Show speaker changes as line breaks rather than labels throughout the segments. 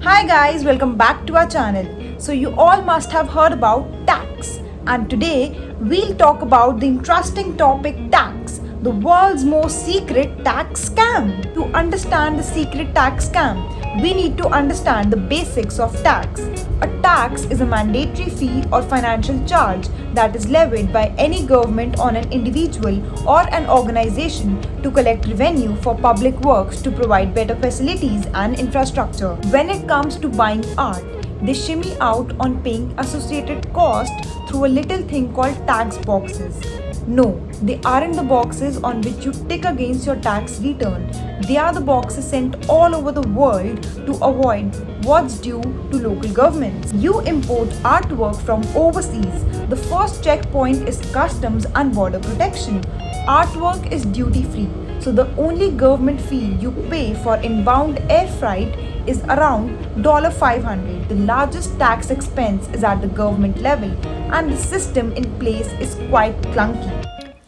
Hi guys, welcome back to our channel. So you all must have heard about tax, and today we'll talk about the interesting topic tax, the world's most secret tax scam. To understand the secret tax scam, we need to understand the basics of tax. A tax is a mandatory fee or financial charge that is levied by any government on an individual or an organization to collect revenue for public works to provide better facilities and infrastructure. When it comes to buying art, they shimmy out on paying associated cost through a little thing called tax boxes. No, they aren't the boxes on which you tick against your tax return. They are the boxes sent all over the world to avoid what's due to local governments. You import artwork from overseas. The first checkpoint is customs and border protection. Artwork is duty free, so the only government fee you pay for inbound air freight is around $500. The largest tax expense is at the government level, and the system in place is quite clunky.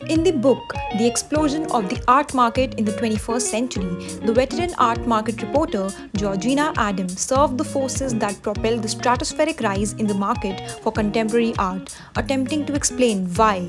In the book, The Explosion of the Art Market in the 21st Century, the veteran art market reporter Georgina Adams served the forces that propelled the stratospheric rise in the market for contemporary art, attempting to explain why.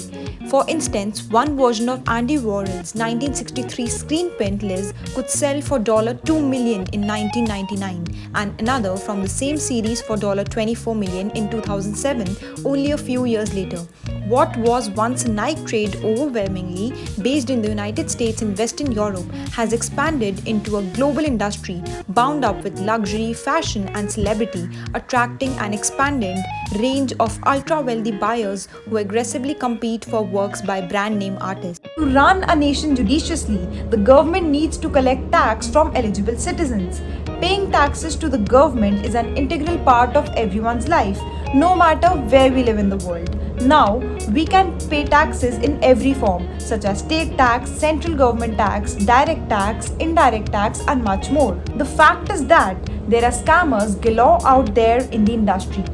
For instance, one version of Andy Warhol's 1963 screen print Liz could sell for $2 million in 1999, and another from the same series for $24 million in 2007, only a few years later. What was once a Nike trade overwhelmingly based in the United States and Western Europe has expanded into a global industry bound up with luxury, fashion, and celebrity, attracting an expanded range of ultra-wealthy buyers who aggressively compete for works by brand-name artists.
To run a nation judiciously, the government needs to collect tax from eligible citizens. Paying taxes to the government is an integral part of everyone's life, no matter where we live in the world. Now, we can pay taxes in every form, such as state tax, central government tax, direct tax, indirect tax, and much more. The fact is that there are scammers galore out there in the industry.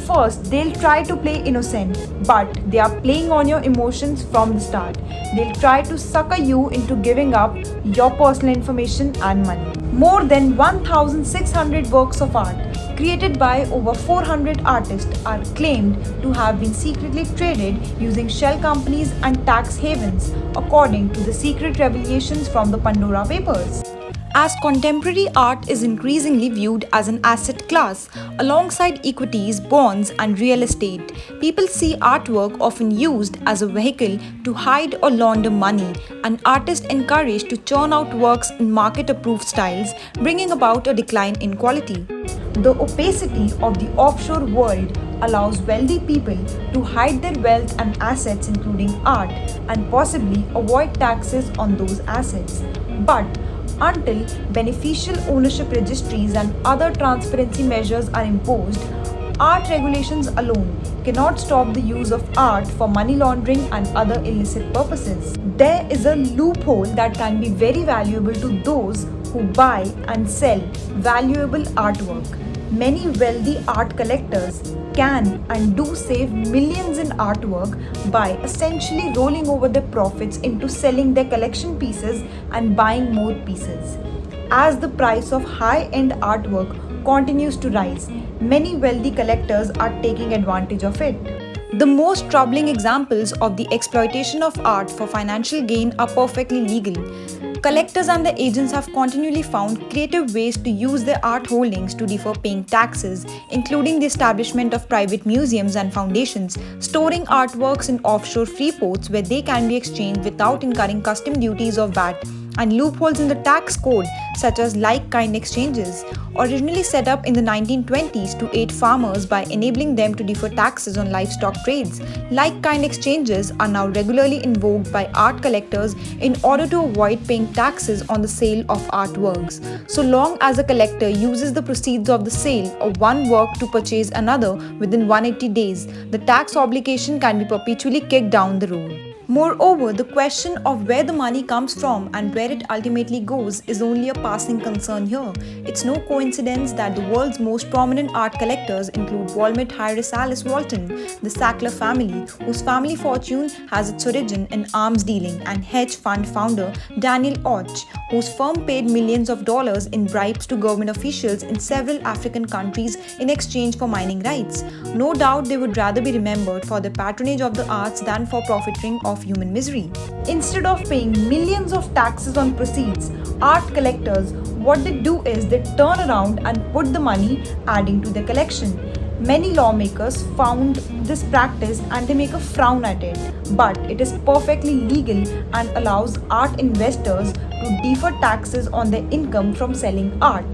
First, they'll try to play innocent, but they are playing on your emotions from the start. They'll try to sucker you into giving up your personal information and money. More than 1,600 works of art created by over 400 artists are claimed to have been secretly traded using shell companies and tax havens, according to the secret revelations from the Pandora Papers.
As contemporary art is increasingly viewed as an asset class, alongside equities, bonds, and real estate, people see artwork often used as a vehicle to hide or launder money, and artists encouraged to churn out works in market-approved styles, bringing about a decline in quality.
The opacity of the offshore world allows wealthy people to hide their wealth and assets, including art, and possibly avoid taxes on those assets. But until beneficial ownership registries and other transparency measures are imposed, art regulations alone cannot stop the use of art for money laundering and other illicit purposes. There is a loophole that can be very valuable to those who buy and sell valuable artwork. Many wealthy art collectors can and do save millions in artwork by essentially rolling over their profits into selling their collection pieces and buying more pieces. As the price of high-end artwork continues to rise, many wealthy collectors are taking advantage of it.
The most troubling examples of the exploitation of art for financial gain are perfectly legal. Collectors and their agents have continually found creative ways to use their art holdings to defer paying taxes, including the establishment of private museums and foundations, storing artworks in offshore free ports where they can be exchanged without incurring custom duties or VAT, and loopholes in the tax code such as like-kind exchanges, originally set up in the 1920s to aid farmers by enabling them to defer taxes on livestock trades. Like-kind exchanges are now regularly invoked by art collectors in order to avoid paying taxes on the sale of artworks. So long as a collector uses the proceeds of the sale of one work to purchase another within 180 days, the tax obligation can be perpetually kicked down the road. Moreover, the question of where the money comes from and where it ultimately goes is only a passing concern here. It's no coincidence that the world's most prominent art collectors include Walmart heiress Alice Walton, the Sackler family, whose family fortune has its origin in arms dealing, and hedge fund founder Daniel Och, whose firm paid millions of dollars in bribes to government officials in several African countries in exchange for mining rights. No doubt they would rather be remembered for their patronage of the arts than for profiting of human misery.
Instead of paying millions of taxes on proceeds, art collectors, what they do is they turn around and put the money adding to the collection. Many lawmakers found this practice and they make a frown at it, but it is perfectly legal and allows art investors to defer taxes on their income from selling art.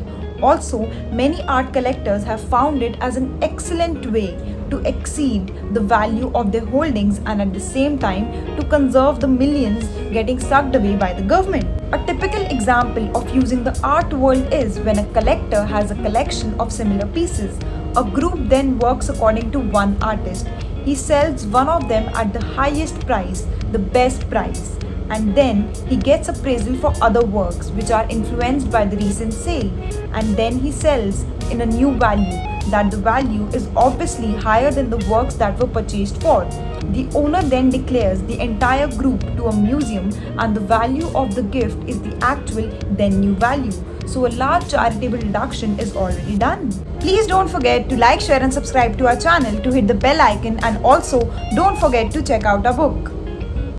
Also, many art collectors have found it as an excellent way to exceed the value of their holdings and at the same time to conserve the millions getting sucked away by the government. A typical example of using the art world is when a collector has a collection of similar pieces. A group then works according to one artist. He sells one of them at the highest price, the best price, and then he gets appraisal for other works which are influenced by the recent sale, and then he sells in a new value that the value is obviously higher than the works that were purchased for. The owner then declares the entire group to a museum and the value of the gift is the actual then new value. So a large charitable deduction is already done. Please don't forget to like, share and subscribe to our channel, to hit the bell icon, and also don't forget to check out our book.